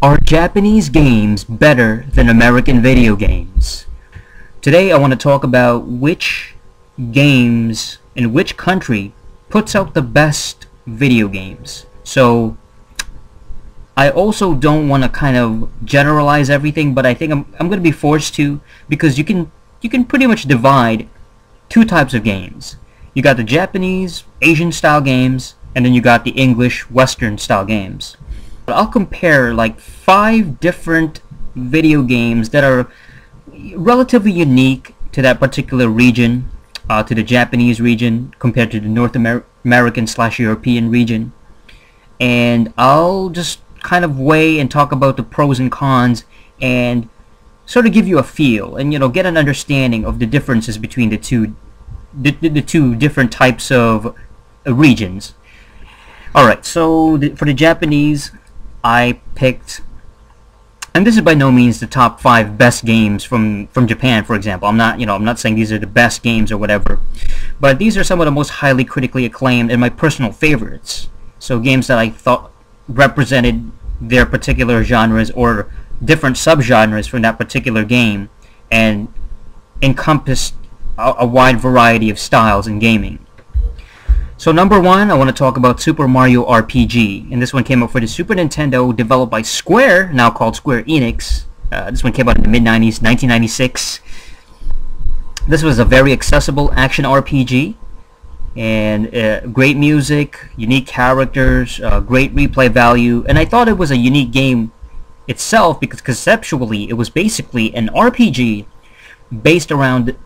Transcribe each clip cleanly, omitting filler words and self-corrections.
Are Japanese games better than American video games? Today I want to talk about which games in which country puts out the best video games. So I also don't want to kind of generalize everything, but I think I'm going to be forced to, because you can pretty much divide two types of games. You got the Japanese, Asian style games, and then you got the English, Western style games. I'll compare like 5 different video games that are relatively unique to that particular region, to the Japanese region compared to the North American/European region. And I'll just kind of weigh and talk about the pros and cons and sort of give you a feel and, get an understanding of the differences between the two different types of regions. Alright, so for the Japanese, I picked, and this is by no means the top 5 best games from Japan, for example. I'm not saying these are the best games or whatever, but these are some of the most highly critically acclaimed and my personal favorites. So games that I thought represented their particular genres or different subgenres from that particular game and encompassed a wide variety of styles in gaming. So number 1, I want to talk about Super Mario RPG, and this one came out for the Super Nintendo, developed by Square, now called Square Enix. This one came out in the mid-90s, 1996. This was a very accessible action RPG, and great music, unique characters, great replay value, and I thought it was a unique game itself because conceptually it was basically an RPG based around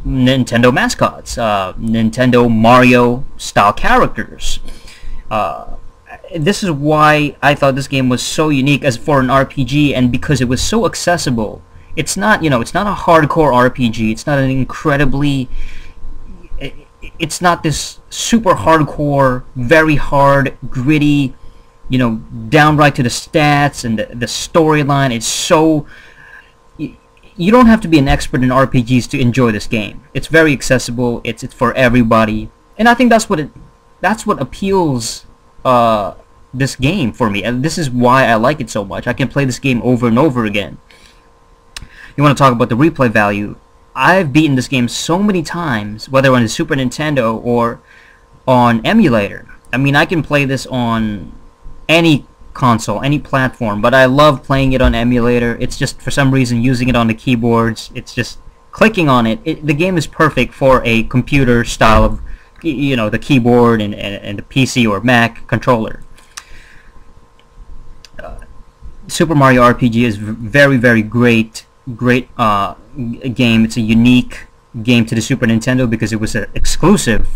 Nintendo mascots, Nintendo Mario style characters. This is why I thought this game was so unique as for an RPG, and because it was so accessible. It's not, it's not a hardcore RPG. It's not an incredibly, it's not this super hardcore, very hard, gritty, downright to the stats, and the storyline is so. You don't have to be an expert in RPGs to enjoy this game. It's very accessible. It's for everybody, and I think that's what appeals this game for me, and this is why I like it so much. I can play this game over and over again. You want to talk about the replay value? I've beaten this game so many times, whether on the Super Nintendo or on emulator. I mean, I can play this on any console, any platform, but I love playing it on emulator. It's just, for some reason, using it on the keyboards, it's just clicking on it. The game is perfect for a computer style of, the keyboard and the PC or Mac controller. Super Mario RPG is very, very great game. It's a unique game to the Super Nintendo because it was an exclusive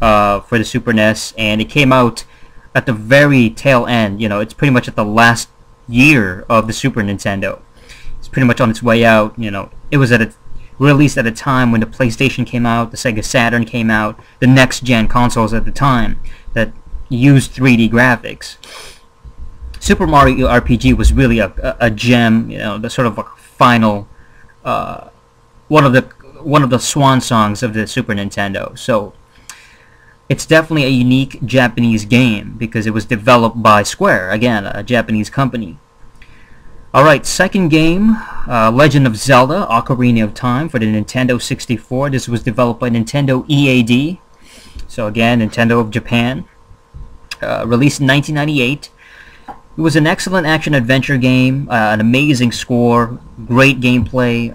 for the Super NES, and it came out at the very tail end. It's pretty much at the last year of the Super Nintendo. It's pretty much on its way out. It was released at a time when the PlayStation came out, the Sega Saturn came out, the next-gen consoles at the time that used 3D graphics. Super Mario RPG was really a gem, the sort of a final, one of the swan songs of the Super Nintendo. So it's definitely a unique Japanese game because it was developed by Square, again, a Japanese company. Alright, second game, Legend of Zelda, Ocarina of Time for the Nintendo 64. This was developed by Nintendo EAD, so again, Nintendo of Japan. Released in 1998. It was an excellent action-adventure game, an amazing score, great gameplay,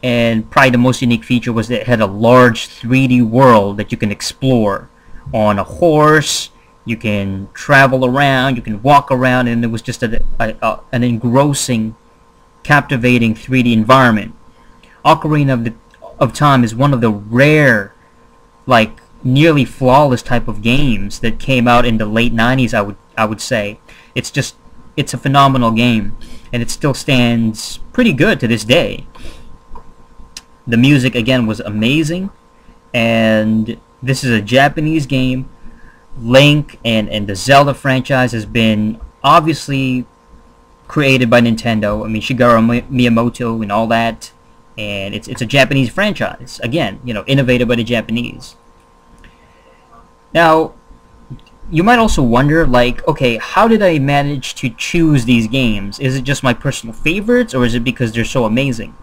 and probably the most unique feature was that it had a large 3D world that you can explore on a horse. You can travel around, you can walk around, and it was just an engrossing, captivating 3D environment. Ocarina of Time is one of the rare, like, nearly flawless type of games that came out in the late 90s, I would say. It's a phenomenal game, and it still stands pretty good to this day. The music, again, was amazing, and this is a Japanese game. Link and the Zelda franchise has been obviously created by Nintendo. I mean, Shigeru Miyamoto and all that, and it's a Japanese franchise. Again, innovated by the Japanese. Now, you might also wonder, like, okay, how did I manage to choose these games? Is it just my personal favorites, or is it because they're so amazing?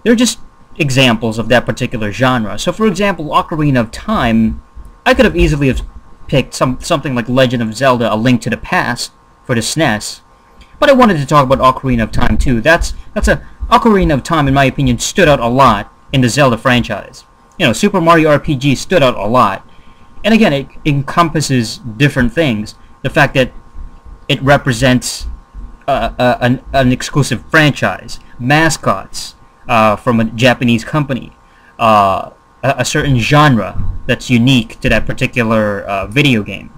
They're just examples of that particular genre. So, for example, Ocarina of Time, I could have easily have picked something like Legend of Zelda: A Link to the Past for the SNES, but I wanted to talk about Ocarina of Time too. Ocarina of Time, in my opinion, stood out a lot in the Zelda franchise. You know, Super Mario RPG stood out a lot. And again, it encompasses different things. The fact that it represents an exclusive franchise, mascots from a Japanese company, a certain genre that's unique to that particular video game.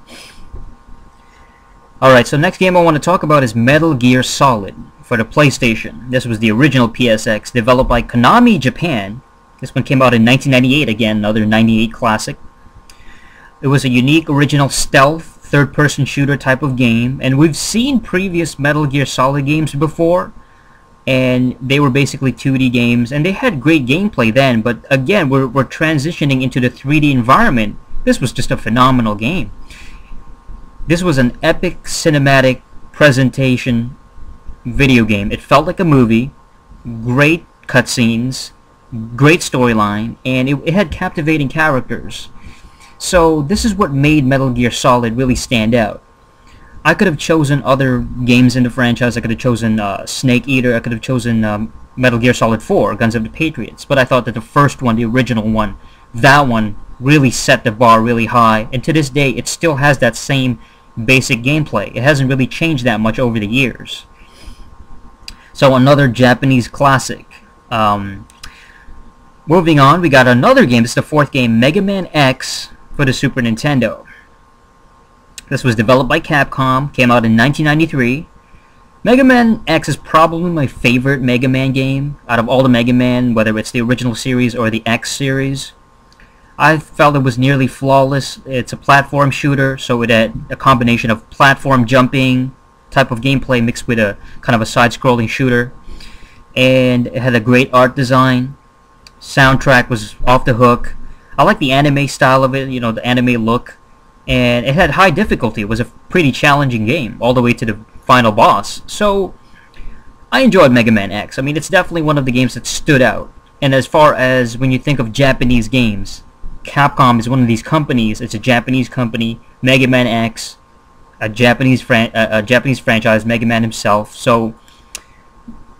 Alright, so next game I want to talk about is Metal Gear Solid for the PlayStation. This was the original PSX, developed by Konami Japan. This one came out in 1998, again, another 98 classic. It was a unique, original stealth, third-person shooter type of game, and we've seen previous Metal Gear Solid games before, and they were basically 2D games, and they had great gameplay then, but again, we're transitioning into the 3D environment. This was just a phenomenal game. This was an epic cinematic presentation video game. It felt like a movie, great cutscenes, great storyline, and it had captivating characters. So this is what made Metal Gear Solid really stand out. I could have chosen other games in the franchise. I could have chosen Snake Eater. I could have chosen Metal Gear Solid 4, Guns of the Patriots. But I thought that the first one, the original one, that one really set the bar really high. And to this day, it still has that same basic gameplay. It hasn't really changed that much over the years. So another Japanese classic. Moving on, we got another game. This is the fourth game, Mega Man X for the Super Nintendo. This was developed by Capcom, came out in 1993. Mega Man X is probably my favorite Mega Man game out of all the Mega Man, whether it's the original series or the X series. I felt it was nearly flawless. It's a platform shooter, so it had a combination of platform jumping type of gameplay mixed with a kind of a side-scrolling shooter. And it had a great art design. Soundtrack was off the hook. I like the anime style of it, you know, the anime look. And it had high difficulty. It was a pretty challenging game, all the way to the final boss. So, I enjoyed Mega Man X. I mean, it's definitely one of the games that stood out. And as far as when you think of Japanese games, Capcom is one of these companies. It's a Japanese company. Mega Man X, a Japanese franchise, Mega Man himself. So,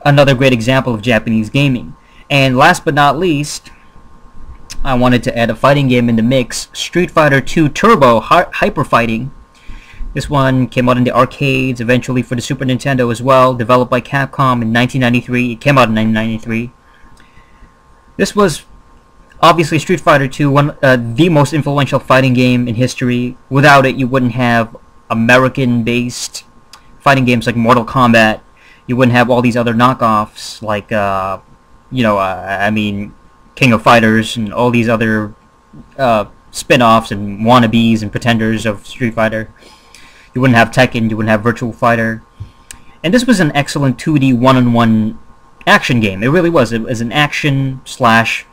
another great example of Japanese gaming. And last but not least, I wanted to add a fighting game in the mix, Street Fighter II Turbo Hyper Fighting. This one came out in the arcades, eventually for the Super Nintendo as well, developed by Capcom in 1993. It came out in 1993. This was obviously Street Fighter II, the most influential fighting game in history. Without it, you wouldn't have American-based fighting games like Mortal Kombat. You wouldn't have all these other knockoffs like, I mean, King of Fighters and all these other spin-offs and wannabes and pretenders of Street Fighter. You wouldn't have Tekken, you wouldn't have Virtual Fighter. And this was an excellent 2D one-on-one action game. It really was. It was an action slash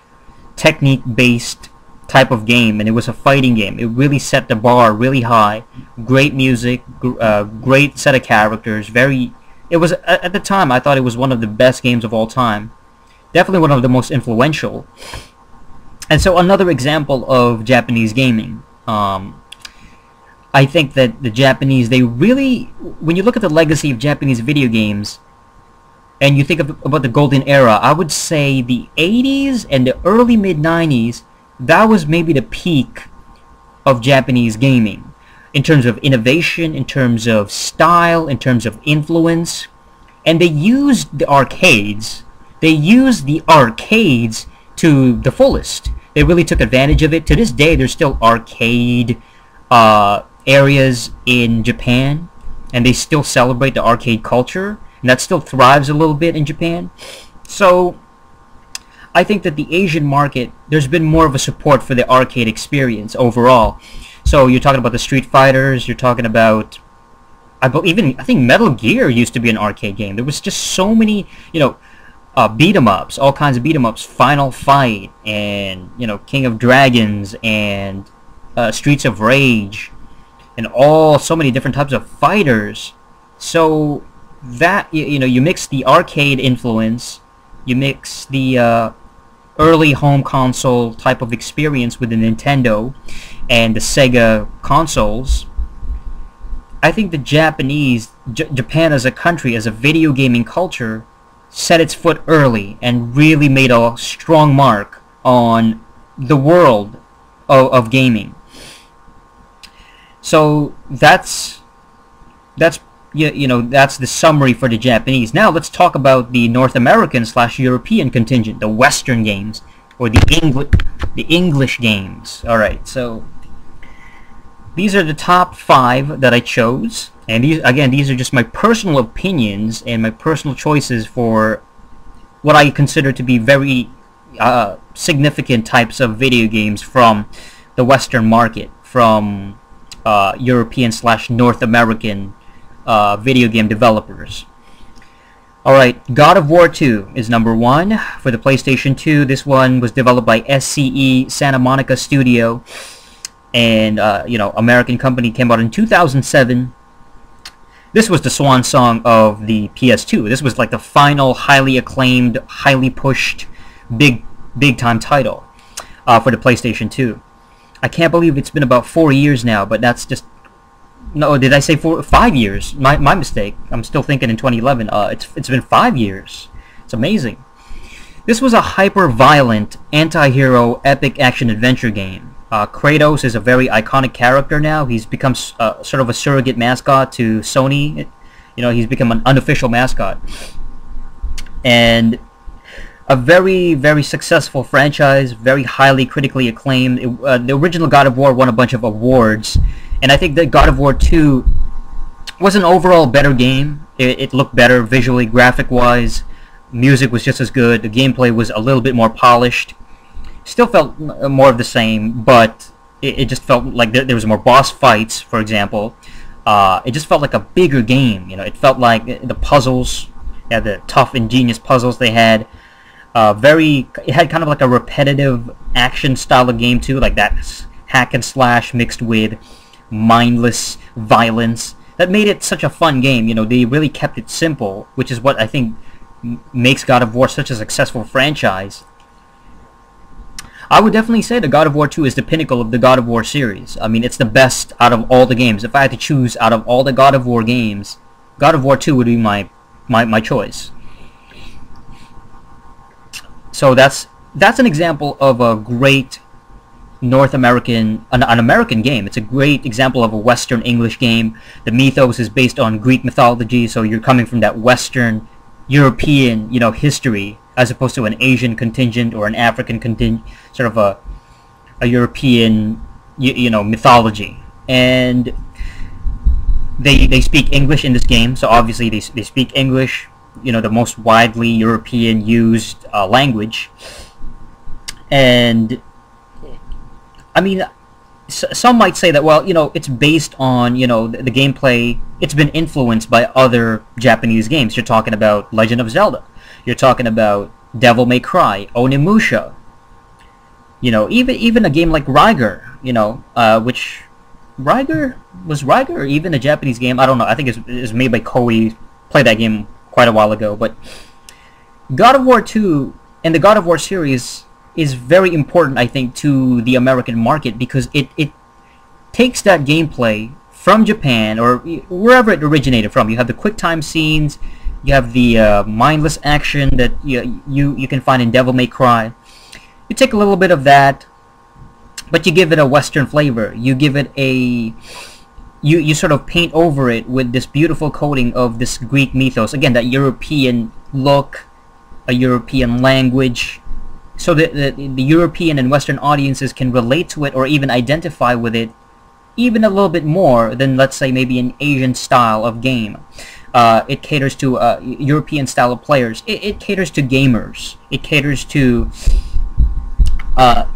technique-based type of game, and it was a fighting game. It really set the bar really high. Great music, great set of characters. It was, at the time, I thought it was one of the best games of all time. Definitely one of the most influential. And so another example of Japanese gaming. I think that the Japanese, they really, when you look at the legacy of Japanese video games, and you think about the golden era, I would say the 80s and the early mid-90s, that was maybe the peak of Japanese gaming. In terms of innovation, in terms of style, in terms of influence. And they used the arcades. They used the arcades to the fullest. They really took advantage of it. To this day, there's still arcade areas in Japan, and they still celebrate the arcade culture, and that still thrives a little bit in Japan. So, I think that the Asian market, there's been more of a support for the arcade experience overall. So, you're talking about the Street Fighters, you're talking about, I think Metal Gear used to be an arcade game. There was just so many, beat-em-ups, all kinds of beat-em-ups, Final Fight, and, King of Dragons, and Streets of Rage, and so many different types of fighters. So that, you mix the arcade influence, you mix the early home console type of experience with the Nintendo and the Sega consoles. I think the Japan as a country, as a video gaming culture, set its foot early and really made a strong mark on the world of gaming. So that's that's the summary for the Japanese. Now let's talk about the North American / European contingent, the Western games, or the English games. All right, so these are the top 5 that I chose, and these are just my personal opinions and my personal choices for what I consider to be very significant types of video games from the Western market, from European / North American video game developers. Alright, God of War 2 is number 1 for the PlayStation 2. This one was developed by SCE Santa Monica Studio, and American company, came out in 2007. This was the swan song of the PS2. This was like the final, highly acclaimed, highly pushed, big time title for the PlayStation 2. I can't believe it's been about 4 years now, but that's just... No, did I say 5 years? My mistake. I'm still thinking in 2011. It's been 5 years. It's amazing. This was a hyper-violent, anti-hero, epic action-adventure game. Kratos is a very iconic character now. He's become sort of a surrogate mascot to Sony. He's become an unofficial mascot. And a very, very successful franchise, very highly critically acclaimed. The original God of War won a bunch of awards, and I think that God of War 2 was an overall better game. It looked better visually, graphic-wise. Music was just as good. The gameplay was a little bit more polished. Still felt more of the same, but it just felt like there was more boss fights, for example. It just felt like a bigger game. It felt like the puzzles, the tough, ingenious puzzles they had. It had kind of like a repetitive action style of game too, like that hack and slash mixed with mindless violence. That made it such a fun game. They really kept it simple, which is what I think makes God of War such a successful franchise. I would definitely say that God of War 2 is the pinnacle of the God of War series. I mean, it's the best out of all the games. If I had to choose out of all the God of War games, God of War 2 would be my choice. So that's an example of a great North American, an American game. It's a great example of a Western English game. The mythos is based on Greek mythology, so you're coming from that Western European, history, as opposed to an Asian contingent or an African contingent, sort of a European, mythology. And they speak English in this game, so obviously they speak English, the most widely European used language. And I mean, some might say that, well, it's based on, the gameplay. It's been influenced by other Japanese games. You're talking about Legend of Zelda. You're talking about Devil May Cry, Onimusha. Even a game like Riger, which was Riger even a Japanese game? I don't know. I think it's made by Koei. Played that game quite a while ago. But God of War 2 and the God of War series is very important, I think, to the American market, because it takes that gameplay from Japan or wherever it originated from. You have the quick time scenes, you have the mindless action that you can find in Devil May Cry. You take a little bit of that, but you give it a Western flavor. You give it you sort of paint over it with this beautiful coating of this Greek mythos. Again, that European look, a European language, so that the European and Western audiences can relate to it or even identify with it even a little bit more than, let's say, maybe an Asian style of game. It caters to European style of players. It caters to gamers. It caters to...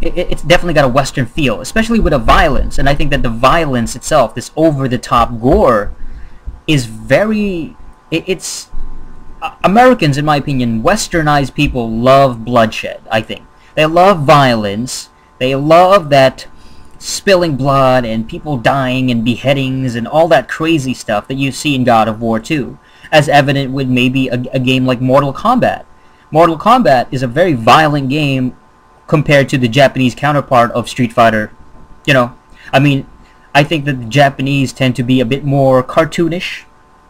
it's definitely got a Western feel, especially with the violence. And I think that the violence itself, this over-the-top gore, is very... It's... Americans, in my opinion, Westernized people love bloodshed, I think. They love violence. They love that spilling blood and people dying and beheadings and all that crazy stuff that you see in God of War 2, as evident with maybe a game like Mortal Kombat. Mortal Kombat is a very violent game compared to the Japanese counterpart of Street Fighter. You know, I mean, I think that the Japanese tend to be a bit more cartoonish,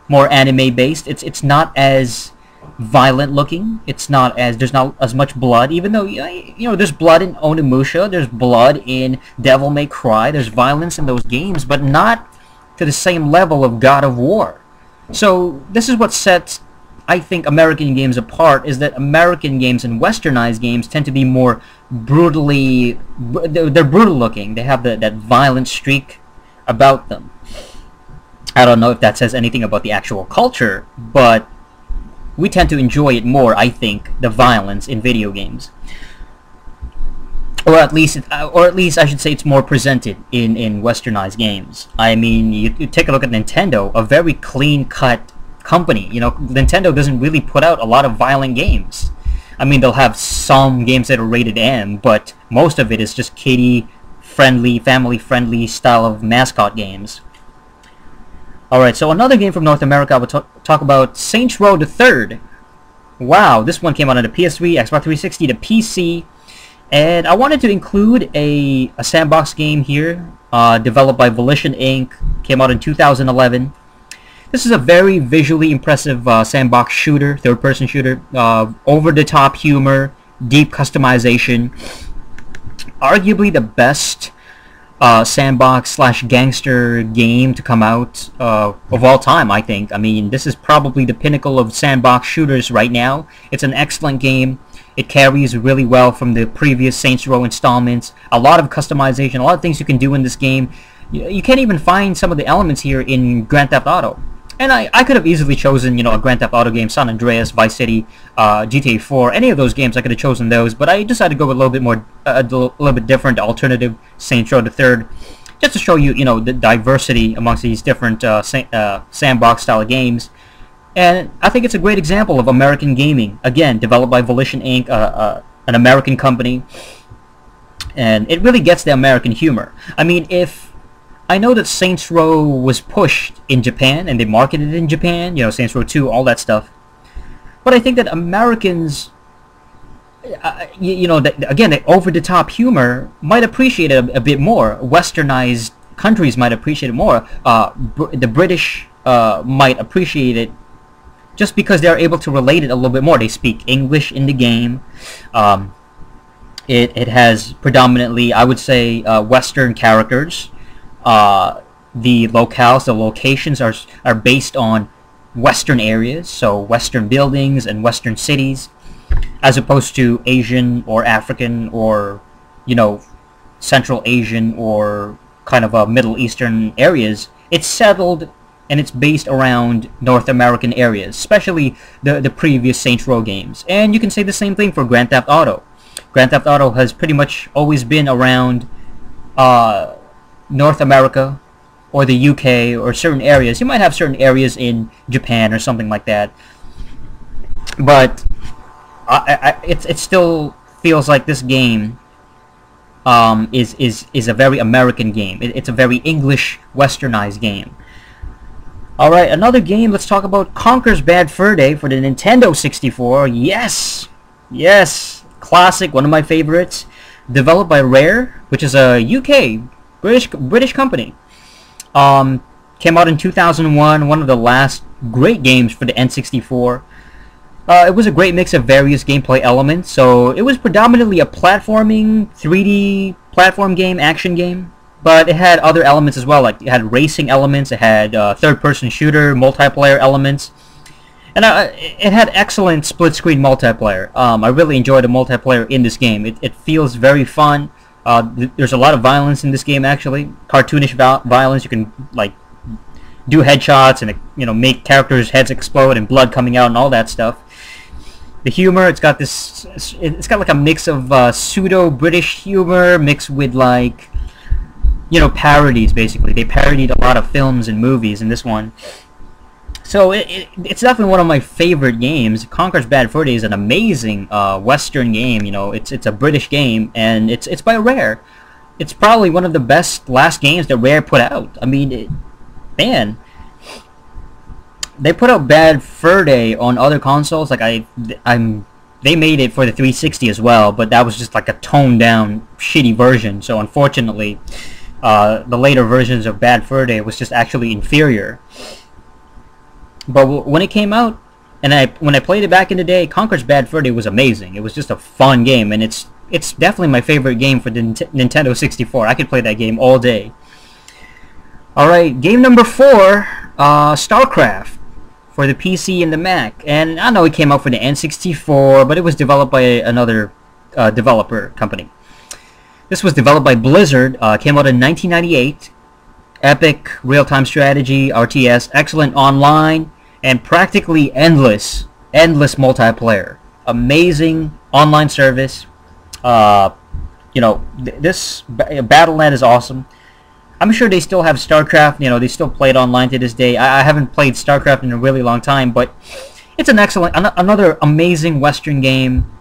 more anime based. It's not as violent looking. It's not as, there's not as much blood, even though, you know, there's blood in Onimusha, there's blood in Devil May Cry, there's violence in those games, but not to the same level of God of War. So this is what sets, I think, American games apart, is that American games and westernized games tend to be more brutally, they're brutal looking. They have that violent streak about them. I don't know if that says anything about the actual culture, but we tend to enjoy it more, I think, the violence in video games. Or at least I should say it's more presented in westernized games. I mean, you take a look at Nintendo, a very clean-cut company. You know, Nintendo doesn't really put out a lot of violent games. I mean, they'll have some games that are rated M, but most of it is just kiddie-friendly, family-friendly style of mascot games. Alright, so another game from North America, I would talk about Saints Row the Third. Wow, this one came out on the PS3, Xbox 360, the PC, and I wanted to include a sandbox game here, developed by Volition Inc., came out in 2011. This is a very visually impressive sandbox shooter, third-person shooter, over-the-top humor, deep customization, arguably the best sandbox slash gangster game to come out of all time, I think. I mean, this is probably the pinnacle of sandbox shooters right now. It's an excellent game. It carries really well from the previous Saints Row installments. A lot of customization, a lot of things you can do in this game. You can't even find some of the elements here in Grand Theft Auto. And I could have easily chosen, you know, a Grand Theft Auto game, San Andreas, Vice City, GTA 4, any of those games. I could have chosen those, but I decided to go with a little bit more, a little bit different, alternative Saints Row the Third, just to show you, you know, the diversity amongst these different sandbox style games. And I think it's a great example of American gaming. Again, developed by Volition Inc., an American company, and it really gets the American humor. I mean, I know that Saints Row was pushed in Japan, and they marketed it in Japan, you know, Saints Row 2, all that stuff. But I think that Americans, you know, again, the over-the-top humor might appreciate it a bit more. Westernized countries might appreciate it more. The British might appreciate it just because they're able to relate it a little bit more. They speak English in the game. It has predominantly, I would say, Western characters. The locales, the locations are based on Western areas, so Western buildings and Western cities, as opposed to Asian or African or, you know, Central Asian or kind of Middle Eastern areas. It's settled and it's based around North American areas, especially the previous Saints Row games. And you can say the same thing for Grand Theft Auto. Grand Theft Auto has pretty much always been around North America or the UK or certain areas. You might have certain areas in Japan or something like that, but it still feels like this game is a very American game. It's a very English westernized game. Alright, another game, let's talk about Conker's Bad Fur Day for the Nintendo 64. Yes! Yes! Classic, one of my favorites. Developed by Rare, which is a UK British company. Came out in 2001, one of the last great games for the N64. It was a great mix of various gameplay elements, so it was predominantly a platforming, 3D platform game, action game, but it had other elements as well, like it had racing elements, it had third-person shooter, multiplayer elements, and it had excellent split-screen multiplayer. I really enjoyed the multiplayer in this game. It feels very fun. There's a lot of violence in this game, actually. Cartoonish violence. You can, like, do headshots and, you know, make characters' heads explode and blood coming out and all that stuff. The humor, it's got like a mix of pseudo-British humor mixed with, like, you know, parodies, basically. They parodied a lot of films and movies in this one. So it's definitely one of my favorite games. Conker's Bad Fur Day is an amazing Western game. You know, it's a British game, and it's by Rare. it's probably one of the best last games that Rare put out. I mean, man, they put out Bad Fur Day on other consoles. Like they made it for the 360 as well, but that was just like a toned down, shitty version. So unfortunately, the later versions of Bad Fur Day was just actually inferior. But when it came out, and when I played it back in the day, Conker's Bad Fur Day was amazing. It was just a fun game, and it's definitely my favorite game for the Nintendo 64. I could play that game all day. Alright, game number 4, StarCraft, for the PC and the Mac. And I know it came out for the N64, but it was developed by another developer company. This was developed by Blizzard, came out in 1998. Epic, real-time strategy, RTS, excellent online, and practically endless multiplayer. Amazing online service. You know, this Battle.net is awesome. I'm sure they still have StarCraft. You know, they still play it online to this day. I haven't played StarCraft in a really long time, but it's an excellent, another amazing Western game.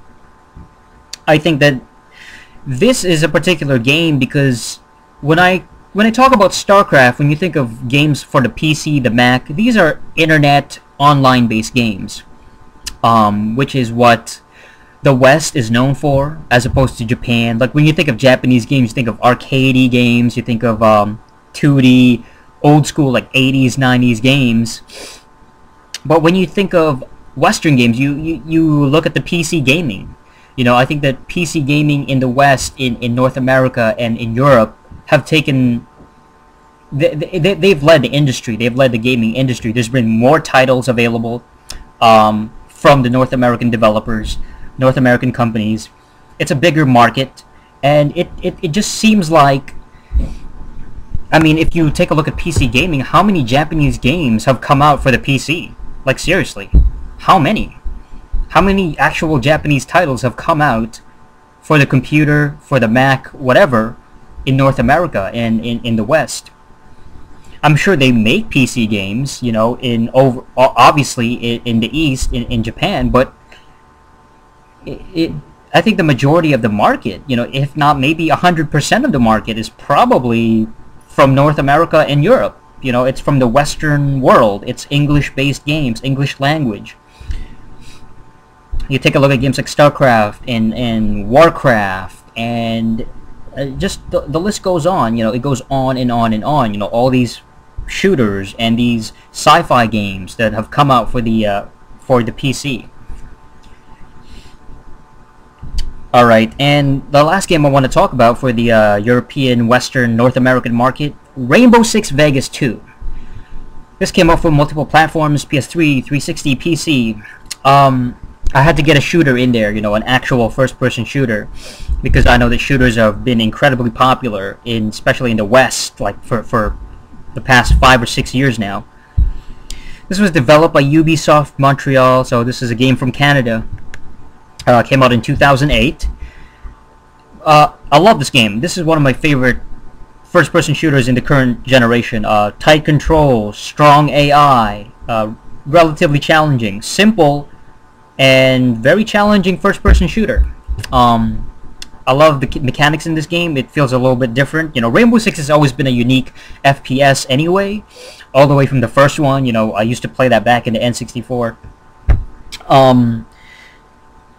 I think that this is a particular game because when I talk about StarCraft, when you think of games for the PC, the Mac, these are internet, online-based games, which is what the West is known for, as opposed to Japan. Like, when you think of Japanese games, you think of arcadey games, you think of 2D, old school, like 80s, 90s games. But when you think of Western games, you look at the PC gaming. You know, I think that PC gaming in the West, in North America and in Europe, have taken... They've led the industry. They've led the gaming industry. There's been more titles available from the North American developers, North American companies. It's a bigger market, and it just seems like, I mean, if you take a look at PC gaming, how many Japanese games have come out for the PC? Like, seriously, how many? How many actual Japanese titles have come out for the computer, for the Mac, whatever, in North America and in the West? I'm sure they make PC games, you know, obviously in the East, in Japan, but I think the majority of the market, you know, if not maybe 100% of the market, is probably from North America and Europe. You know, it's from the Western world. It's English-based games, English language. You take a look at games like StarCraft and Warcraft, and just the list goes on. You know, it goes on and on and on. You know, all these shooters and these sci-fi games that have come out for the PC. Alright, and the last game I want to talk about for the European, Western, North American market, Rainbow Six Vegas 2. This came out for multiple platforms, PS3, 360, PC. I had to get a shooter in there, you know, an actual first-person shooter, because I know that shooters have been incredibly popular, especially in the West, like for the past 5 or 6 years now. This was developed by Ubisoft Montreal, so this is a game from Canada. Came out in 2008. I love this game. This is one of my favorite first-person shooters in the current generation. Tight controls, strong AI, relatively challenging, simple, and very challenging first-person shooter. I love the mechanics in this game. It feels a little bit different. You know, Rainbow Six has always been a unique FPS anyway, all the way from the first one. You know, I used to play that back in the N64.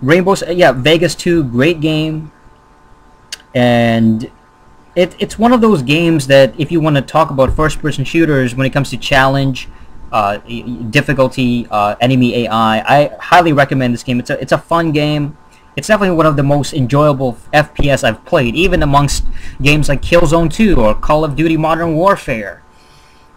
Vegas 2, great game, and it's one of those games that if you want to talk about first-person shooters when it comes to challenge, difficulty, enemy AI, I highly recommend this game. It's a fun game. It's definitely one of the most enjoyable FPS I've played, even amongst games like Killzone 2 or Call of Duty Modern Warfare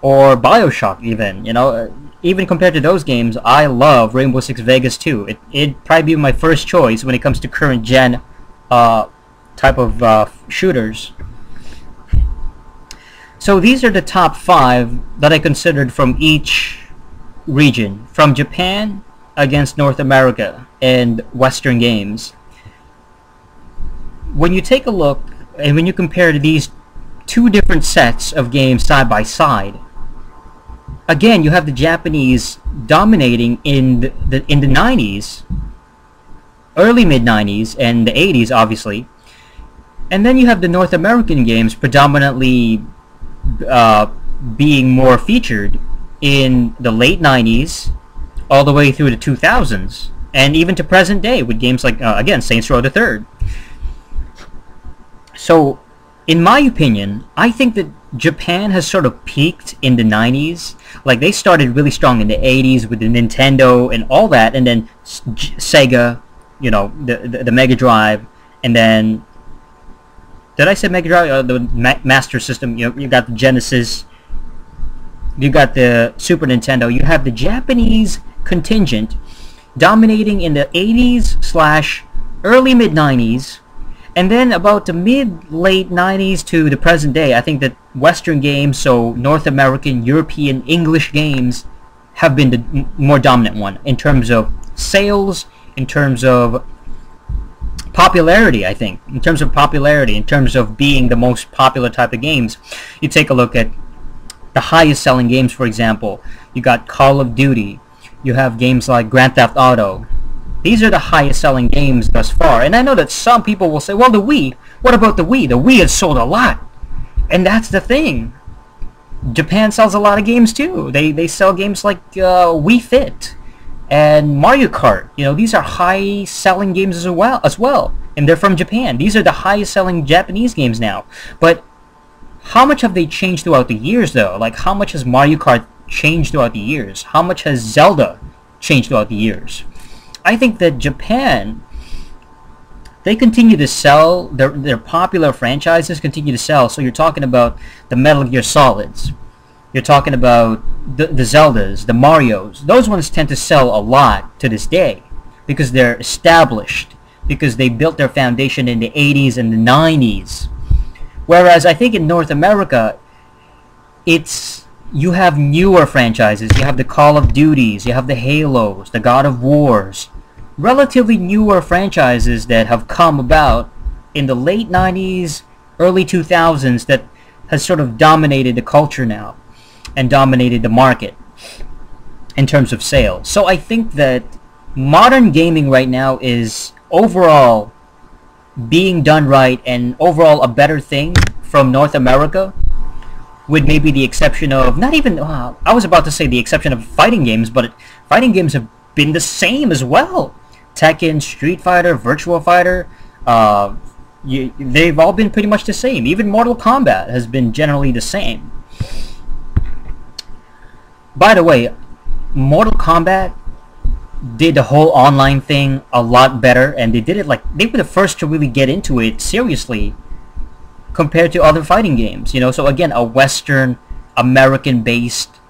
or BioShock even. You know, even compared to those games, I love Rainbow Six Vegas 2. It'd probably be my first choice when it comes to current gen type of shooters. So these are the top 5 that I considered from each region, from Japan against North America and Western games. When you take a look and when you compare these two different sets of games side by side, again, you have the Japanese dominating in the 90s, early mid 90s, and the 80s, obviously. And then you have the North American games predominantly being more featured in the late 90s all the way through the 2000s, and even to present day with games like, again, Saints Row the Third. So, in my opinion, I think that Japan has sort of peaked in the 90s. Like, they started really strong in the 80s with the Nintendo and all that, and then Sega, you know, the Mega Drive, and then... Did I say Mega Drive? The Master System. You know, you got the Genesis. You got the Super Nintendo. You have the Japanese contingent dominating in the 80s / early mid-90s, and then about the mid-late 90s to the present day, I think that Western games, so North American, European, English games, have been the more dominant one in terms of sales, in terms of popularity, I think. In terms of popularity, in terms of being the most popular type of games. You take a look at the highest selling games, for example. You got Call of Duty. You have games like Grand Theft Auto. These are the highest selling games thus far. And I know that some people will say, well, the Wii, what about the Wii? The Wii has sold a lot. And that's the thing. Japan sells a lot of games too. They sell games like Wii Fit and Mario Kart. You know, these are high selling games as well. And they're from Japan. These are the highest selling Japanese games now. But how much have they changed throughout the years though? Like, how much has Mario Kart changed throughout the years? How much has Zelda changed throughout the years? I think that Japan, they continue to sell, their popular franchises continue to sell. So you're talking about the Metal Gear Solids. You're talking about the Zeldas, the Marios. Those ones tend to sell a lot to this day because they're established, because they built their foundation in the 80s and the 90s. Whereas I think in North America, you have newer franchises. You have the Call of Duties, you have the Halos, the God of Wars. Relatively newer franchises that have come about in the late 90s, early 2000s that has sort of dominated the culture now and dominated the market in terms of sales. So I think that modern gaming right now is overall being done right and overall a better thing from North America, with maybe the exception of, not even, I was about to say the exception of fighting games, but fighting games have been the same as well. Tekken, Street Fighter, Virtua Fighter, they've all been pretty much the same. Even Mortal Kombat has been generally the same. By the way, Mortal Kombat did the whole online thing a lot better, and they did it like, they were the first to really get into it seriously compared to other fighting games, you know. So again, a Western American-based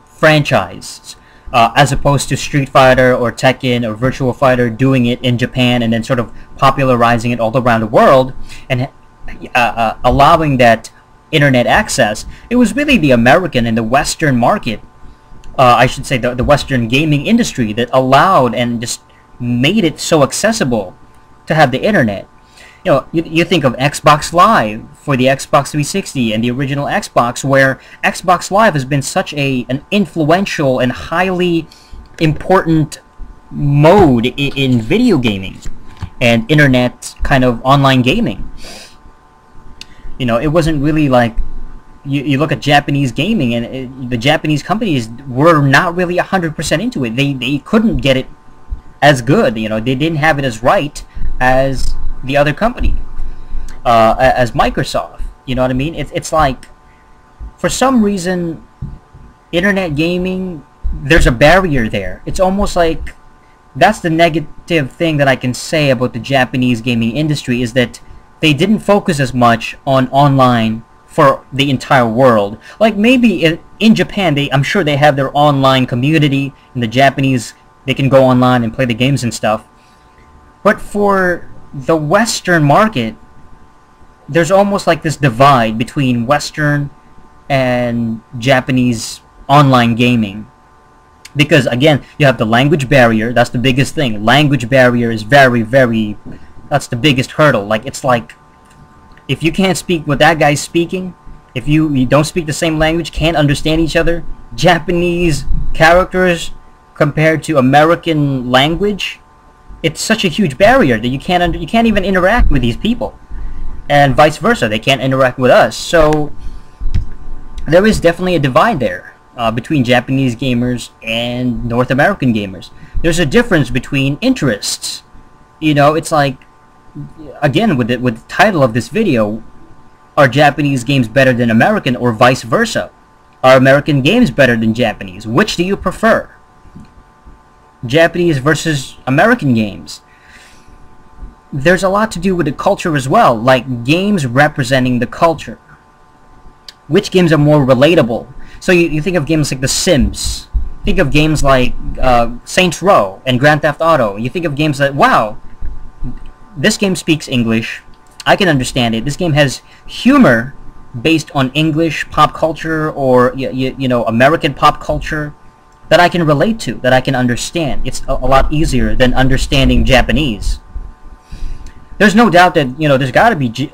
franchise, as opposed to Street Fighter or Tekken or Virtua Fighter doing it in Japan and then sort of popularizing it all around the world and allowing that internet access. It was really the American and the Western market, I should say the Western gaming industry, that allowed and just made it so accessible to have the internet. You know, you think of Xbox Live for the Xbox 360 and the original Xbox, where Xbox Live has been such an influential and highly important mode in video gaming and internet kind of online gaming. You know, it wasn't really like, you look at Japanese gaming, and the Japanese companies were not really 100% into it. They couldn't get it as good. You know, they didn't have it as right as the other company, as Microsoft. You know what I mean? It's like, for some reason, internet gaming, there's a barrier there. It's almost like, that's the negative thing that I can say about the Japanese gaming industry, is that they didn't focus as much on online for the entire world. Like, maybe in Japan, I'm sure they have their online community, and the Japanese, they can go online and play the games and stuff. But for the Western market, there's almost like this divide between Western and Japanese online gaming. Because again, you have the language barrier. That's the biggest thing. Language barrier is very, very, that's the biggest hurdle. Like, it's like, if you can't speak what that guy's speaking, if you don't speak the same language, can't understand each other, Japanese characters compared to American language, it's such a huge barrier that you can't even interact with these people. and vice versa. They can't interact with us. So there is definitely a divide there between Japanese gamers and North American gamers. There's a difference between interests. You know, it's like, again, with the title of this video, are Japanese games better than American, or vice versa? Are American games better than Japanese? Which do you prefer? Japanese versus American games. There's a lot to do with the culture as well, like games representing the culture. Which games are more relatable? So you think of games like The Sims. Think of games like Saints Row and Grand Theft Auto. You think of games that, wow, this game speaks English. I can understand it. This game has humor based on English pop culture, or you know, American pop culture, that I can relate to, that I can understand. It's a lot easier than understanding Japanese. There's no doubt that, you know, there's got to be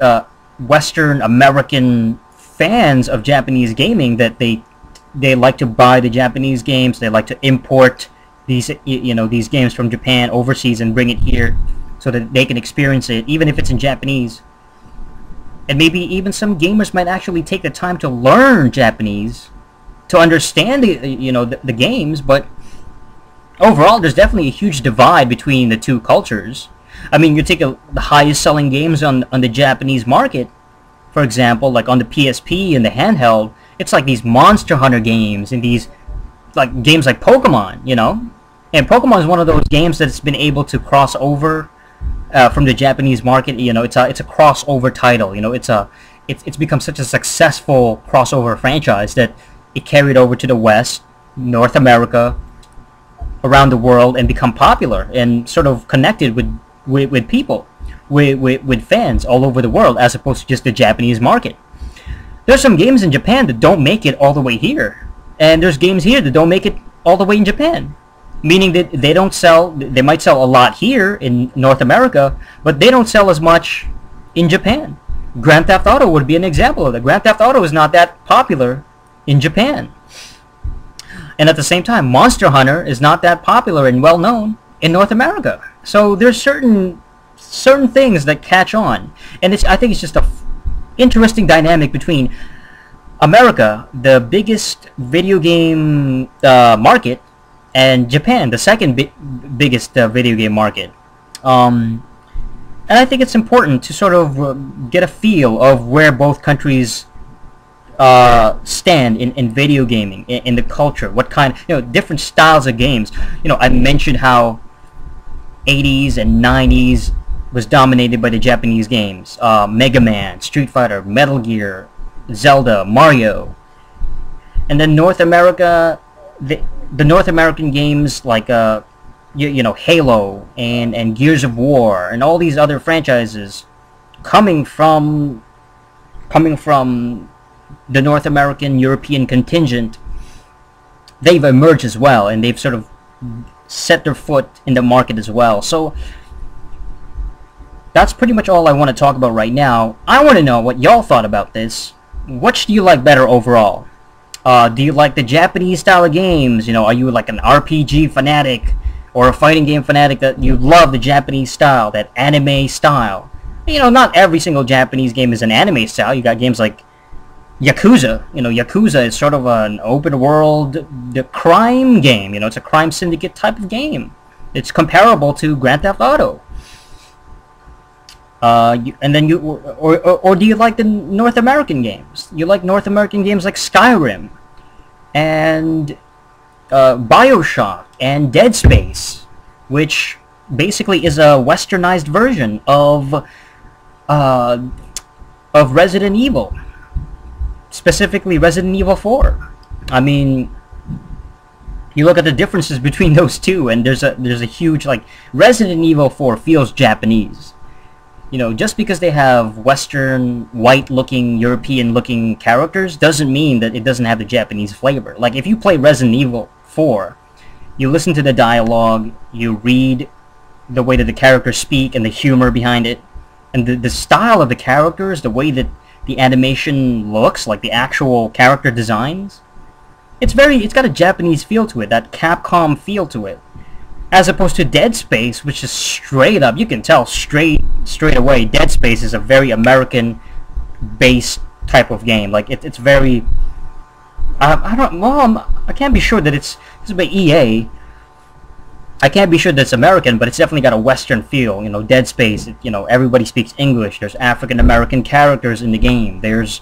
Western American fans of Japanese gaming, that they like to buy the Japanese games. They like to import these, you know, these games from Japan overseas and bring it here so that they can experience it, even if it's in Japanese. And maybe even some gamers might actually take the time to learn Japanese to understand the, you know, the games. But overall, there's definitely a huge divide between the two cultures. I mean, you take the highest selling games on the Japanese market, for example, like on the PSP and the handheld, it's like these Monster Hunter games and these like games like Pokemon, you know? And Pokemon is one of those games that's been able to cross over from the Japanese market. You know, it's a crossover title. You know, it's become such a successful crossover franchise that it carried over to the West, North America, around the world, and become popular and sort of connected with people, with fans all over the world, as opposed to just the Japanese market. There's some games in Japan that don't make it all the way here, and there's games here that don't make it all the way in Japan, meaning that they don't sell. They might sell a lot here in North America, but they don't sell as much in Japan. Grand Theft Auto would be an example of that. Grand Theft Auto is not that popular in Japan, and at the same time, Monster Hunter is not that popular and well known in North America. So there's certain things that catch on, and I think it's just a interesting dynamic between America, the biggest video game market, and Japan, the second biggest video game market. And I think it's important to sort of get a feel of where both countries stand in video gaming, in the culture, what kind, you know, different styles of games. You know, I mentioned how 80s and 90s was dominated by the Japanese games. Mega Man, Street Fighter, Metal Gear, Zelda, Mario. And then North America, the North American games like you know, Halo and Gears of War and all these other franchises coming from the North American European contingent, they've emerged as well, and they've sort of set their foot in the market as well. So that's pretty much all I want to talk about right now. I want to know what y'all thought about this. Which do you like better overall? Do you like the Japanese style of games? You know, are you like an RPG fanatic or a fighting game fanatic that you love the Japanese style, that anime style? You know, not every single Japanese game is an anime style. You got games like Yakuza. You know, Yakuza is sort of an open world crime game. You know, it's a crime syndicate type of game. It's comparable to Grand Theft Auto. And then or do you like the North American games? You like North American games like Skyrim and BioShock and Dead Space, which basically is a westernized version of Resident Evil, specifically Resident Evil 4. I mean, you look at the differences between those two, and there's a huge, like, Resident Evil 4 feels Japanese. You know, just because they have Western, white-looking, European-looking characters doesn't mean that it doesn't have the Japanese flavor. Like, if you play Resident Evil 4, you listen to the dialogue, you read the way that the characters speak and the humor behind it, and the style of the characters, the way that the animation looks, like the actual character designs, it's got a Japanese feel to it, that Capcom feel to it. as opposed to Dead Space, which is straight up, you can tell straight away, Dead Space is a very American-based type of game. Like it's very, I can't be sure that this is by EA. I can't be sure that it's American, but it's definitely got a Western feel. You know, Dead Space, everybody speaks English. There's African-American characters in the game. There's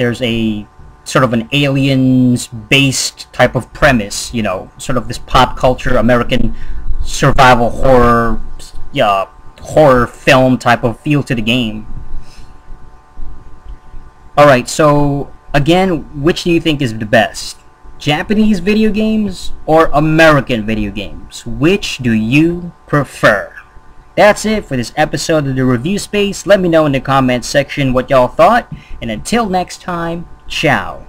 a sort of an aliens-based type of premise, sort of this pop culture American survival horror film type of feel to the game. Alright, so again, which do you think is the best? Japanese video games or American video games? Which do you prefer? That's it for this episode of the Review Space. Let me know in the comments section what y'all thought, and until next time, ciao.